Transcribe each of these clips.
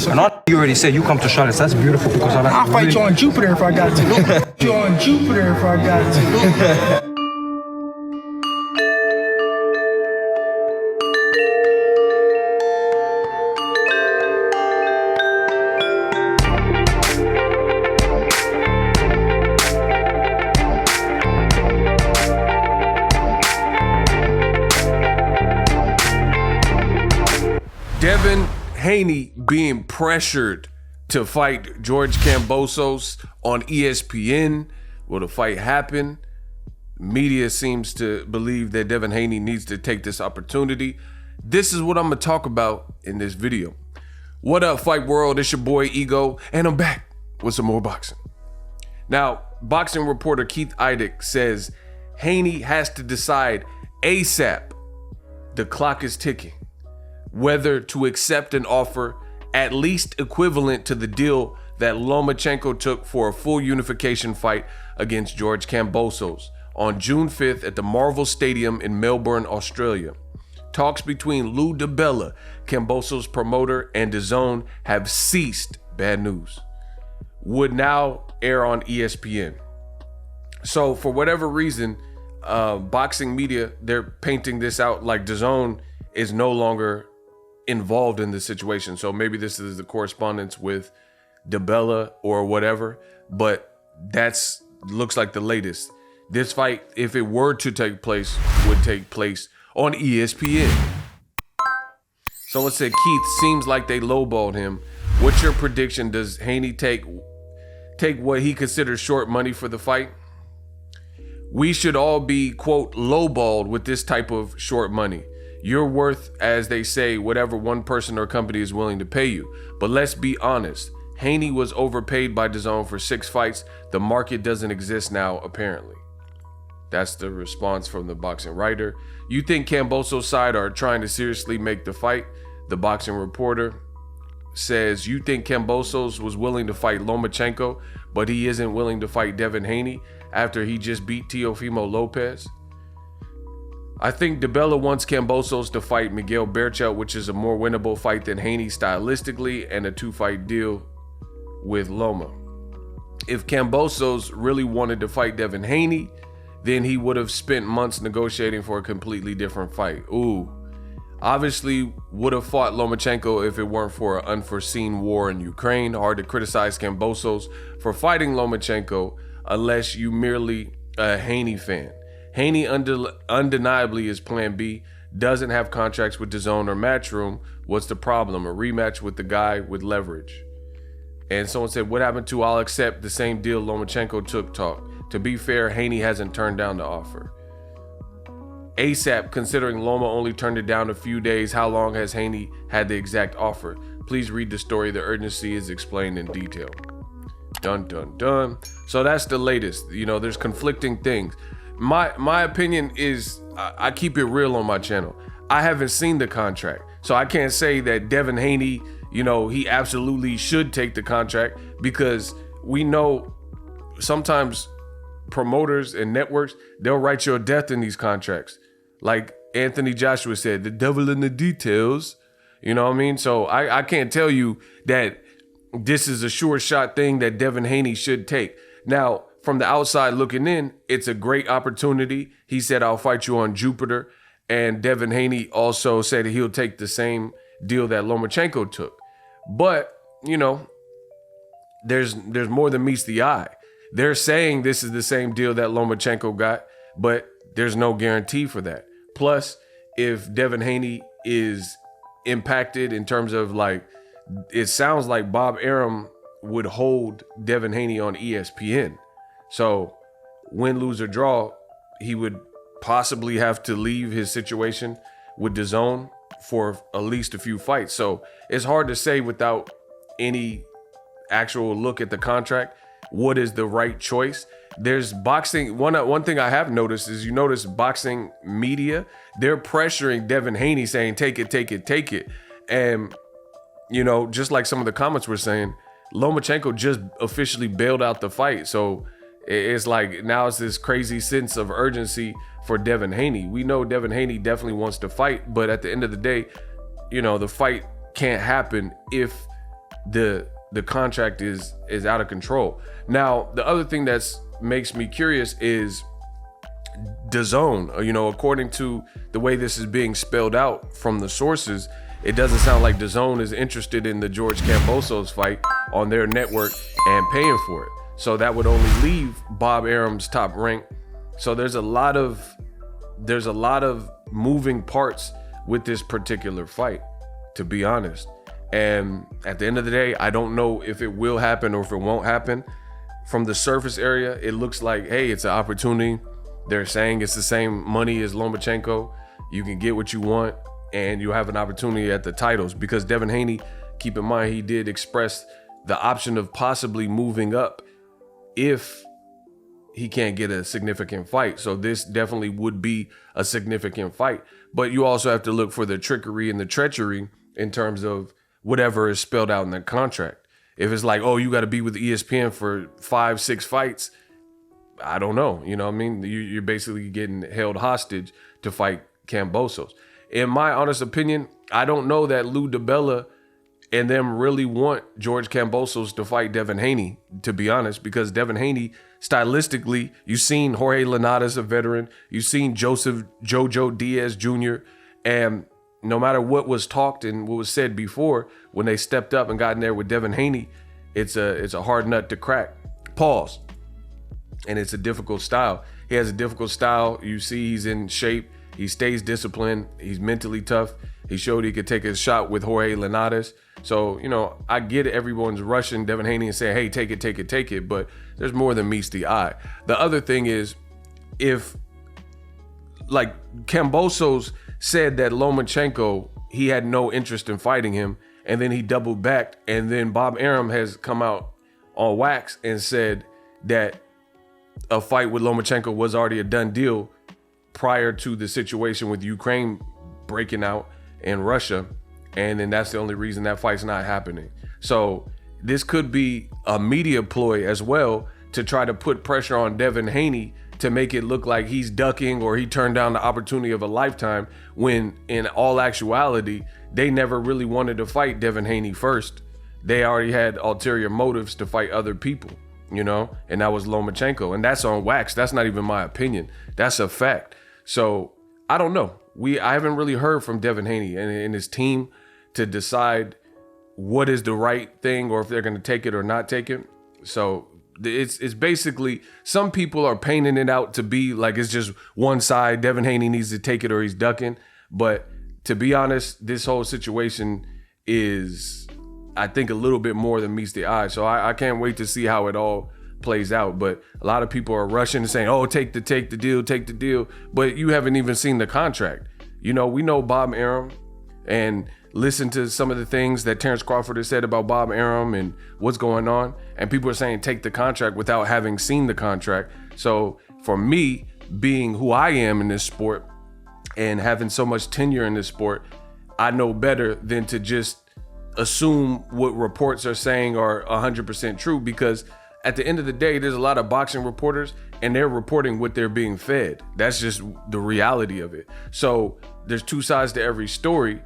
So not you already said you come to Charlotte. So that's beautiful because I like. I'll fight you on Jupiter if I got to. You on Jupiter if I got to. Devin Haney being pressured to fight George Kambosos on ESPN. Will the fight happen? Media seems to believe that Devin Haney needs to take this opportunity. This is what I'm gonna talk about in this video. What up, Fight World? It's your boy Ego, and I'm back with some more boxing. Now, boxing reporter Keith Idec says Haney has to decide ASAP. The clock is ticking. Whether to accept an offer at least equivalent to the deal that Lomachenko took for a full unification fight against George Kambosos on June 5th at the Marvel Stadium in Melbourne, Australia. Talks between Lou DiBella, Kambosos' promoter, and DAZN have ceased. Bad news. Would now air on ESPN. So for whatever reason, boxing media, they're painting this out like DAZN is no longer involved in the situation. So maybe this is the correspondence with DiBella or whatever, but that's looks like the latest. This fight, if it were to take place, would take place on ESPN. Someone said, Keith, seems like they lowballed him. What's your prediction? Does Haney take what he considers short money for the fight? We should all be, quote, lowballed with this type of short money. You're worth, as they say, whatever one person or company is willing to pay you. But let's be honest. Haney was overpaid by DAZN for 6 fights. The market doesn't exist now, apparently. That's the response from the boxing writer. You think Kambosos' side are trying to seriously make the fight? The boxing reporter says, you think Kambosos was willing to fight Lomachenko, but he isn't willing to fight Devin Haney after he just beat Teofimo Lopez? I think DiBella wants Kambosos to fight Miguel Berchelt, which is a more winnable fight than Haney stylistically, and a 2-fight deal with Loma. If Kambosos really wanted to fight Devin Haney, then he would have spent months negotiating for a completely different fight. Ooh. Obviously would have fought Lomachenko if it weren't for an unforeseen war in Ukraine. Hard to criticize Kambosos for fighting Lomachenko unless you merely a Haney fan. Haney undeniably is plan B, doesn't have contracts with DAZN or Matchroom. What's the problem? A rematch with the guy with leverage. And someone said, what happened to I'll accept the same deal Lomachenko took talk? To be fair, Haney hasn't turned down the offer. ASAP, considering Loma only turned it down a few days, how long has Haney had the exact offer? Please read the story. The urgency is explained in detail. Dun, dun, dun. So that's the latest. You know, there's conflicting things. My opinion is, I keep it real on my channel. I haven't seen the contract, so I can't say that Devin Haney, you know, he absolutely should take the contract, because we know sometimes promoters and networks, they'll write your death in these contracts. Like Anthony Joshua said, the devil in the details. You know what I mean? So I can't tell you that this is a sure shot thing that Devin Haney should take. Now, from the outside looking in, it's a great opportunity. He said, I'll fight you on Jupiter. And Devin Haney also said he'll take the same deal that Lomachenko took. But, you know, there's more than meets the eye. They're saying this is the same deal that Lomachenko got, but there's no guarantee for that. Plus, if Devin Haney is impacted in terms of, like, it sounds like Bob Arum would hold Devin Haney on ESPN. So win, lose, or draw, he would possibly have to leave his situation with DAZN for at least a few fights. So it's hard to say without any actual look at the contract what is the right choice. There's boxing. One thing I have noticed is, you notice boxing media, they're pressuring Devin Haney saying, take it, take it, take it. And, you know, just like some of the comments were saying, Lomachenko just officially bailed out the fight. So it's like now it's this crazy sense of urgency for Devin Haney. We know Devin Haney definitely wants to fight, but at the end of the day, you know, the fight can't happen if the contract is out of control. Now, the other thing that's makes me curious is DAZN. You know, according to the way this is being spelled out from the sources, it doesn't sound like DAZN is interested in the George Kambosos fight on their network and paying for it. So that would only leave Bob Arum's Top Rank. So there's a lot of moving parts with this particular fight, to be honest. And at the end of the day, I don't know if it will happen or if it won't happen. From the surface area, it looks like, hey, it's an opportunity. They're saying it's the same money as Lomachenko. You can get what you want and you have an opportunity at the titles, because Devin Haney, keep in mind, he did express the option of possibly moving up if he can't get a significant fight. So this definitely would be a significant fight. But you also have to look for the trickery and the treachery in terms of whatever is spelled out in the contract. If it's like, oh, you got to be with ESPN for 5-6 fights, I don't know. You know what I mean? You're basically getting held hostage to fight Kambosos. In my honest opinion, I don't know that Lou DiBella and them really want George Kambosos to fight Devin Haney, to be honest, because Devin Haney, stylistically, you've seen Jorge Linares, a veteran, you've seen JoJo Diaz Jr., and no matter what was talked and what was said before, when they stepped up and got in there with Devin Haney, it's a hard nut to crack. Pause. And it's a difficult style. He has a difficult style. You see he's in shape. He stays disciplined. He's mentally tough. He showed he could take a shot with Jorge Linares. So, you know, I get it. Everyone's rushing Devin Haney and saying, hey, take it. But there's more than meets the eye. The other thing is, if, like, Kambosos said that Lomachenko, he had no interest in fighting him, and then he doubled back, and then Bob Arum has come out on wax and said that a fight with Lomachenko was already a done deal prior to the situation with Ukraine breaking out in Russia, and then that's the only reason that fight's not happening. So this could be a media ploy as well to try to put pressure on Devin Haney to make it look like he's ducking or he turned down the opportunity of a lifetime, when in all actuality, they never really wanted to fight Devin Haney first. They already had ulterior motives to fight other people, you know, and that was Lomachenko. And that's on wax. That's not even my opinion. That's a fact. So I don't know. I haven't really heard from Devin Haney and his team to decide what is the right thing or if they're going to take it or not take it. So it's basically, some people are painting it out to be like it's just one side. Devin Haney needs to take it or he's ducking. But to be honest, this whole situation is, I think, a little bit more than meets the eye. So I can't wait to see how it all plays out. But a lot of people are rushing and saying, oh, take the deal. But you haven't even seen the contract. You know, we know Bob Arum, and listen to some of the things that Terrence Crawford has said about Bob Arum and what's going on. And people are saying take the contract without having seen the contract. So for me, being who I am in this sport and having so much tenure in this sport, I know better than to just assume what reports are saying are 100% true, because at the end of the day, there's a lot of boxing reporters and they're reporting what they're being fed. That's just the reality of it. So there's two sides to every story.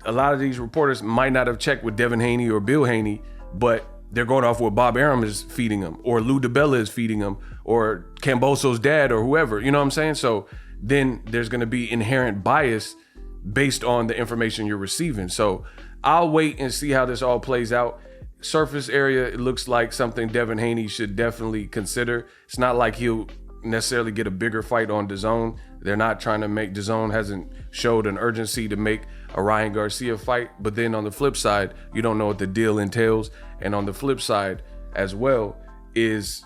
A lot of these reporters might not have checked with Devin Haney or Bill Haney, but they're going off what Bob Arum is feeding them, or Lou DiBella is feeding them, or Kambosos' dad, or whoever. You know what I'm saying? So then there's going to be inherent bias based on the information you're receiving. So I'll wait and see how this all plays out. Surface area, it looks like something Devin Haney should definitely consider. It's not like he'll necessarily get a bigger fight on DAZN. They're not trying to make, DAZN hasn't showed an urgency to make a Ryan Garcia fight. But then on the flip side, you don't know what the deal entails. And on the flip side as well is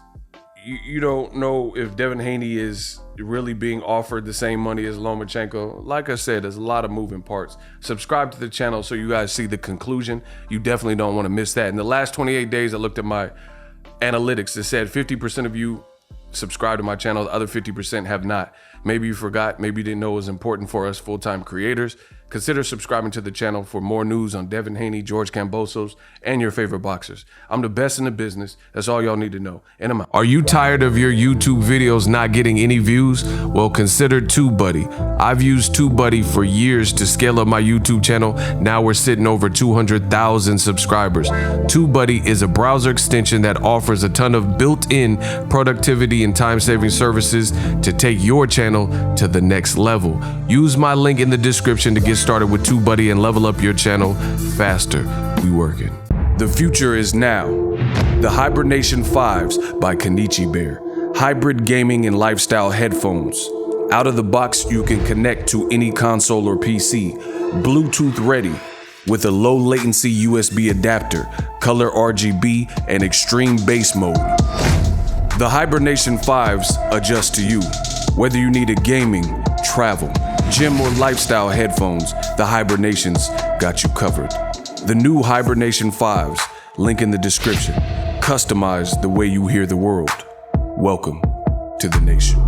you don't know if Devin Haney is really being offered the same money as Lomachenko. Like I said, there's a lot of moving parts. Subscribe to the channel so you guys see the conclusion. You definitely don't want to miss that. In the last 28 days, I looked at my analytics. It said 50% of you subscribe to my channel. The other 50% have not. Maybe you forgot. Maybe you didn't know it was important for us full-time creators. Consider subscribing to the channel for more news on Devin Haney, George Kambosos, and your favorite boxers. I'm the best in the business. That's all y'all need to know. And I'm out. Are you tired of your YouTube videos not getting any views? Well, consider TubeBuddy. I've used TubeBuddy for years to scale up my YouTube channel. Now we're sitting over 200,000 subscribers. TubeBuddy is a browser extension that offers a ton of built-in productivity and time-saving services to take your channel to the next level. Use my link in the description to get started with TubeBuddy and level up your channel faster. We working. The future is now. The Hibernation 5s by Kenichi Bear. Hybrid gaming and lifestyle headphones. Out of the box, you can connect to any console or PC. Bluetooth ready with a low latency USB adapter, color RGB, and extreme bass mode. The Hibernation 5s adjust to you. Whether you need a gaming, travel, gym, or lifestyle headphones, the Hibernations got you covered. The new Hibernation 5s, link in the description. Customize the way you hear the world. Welcome to the nation.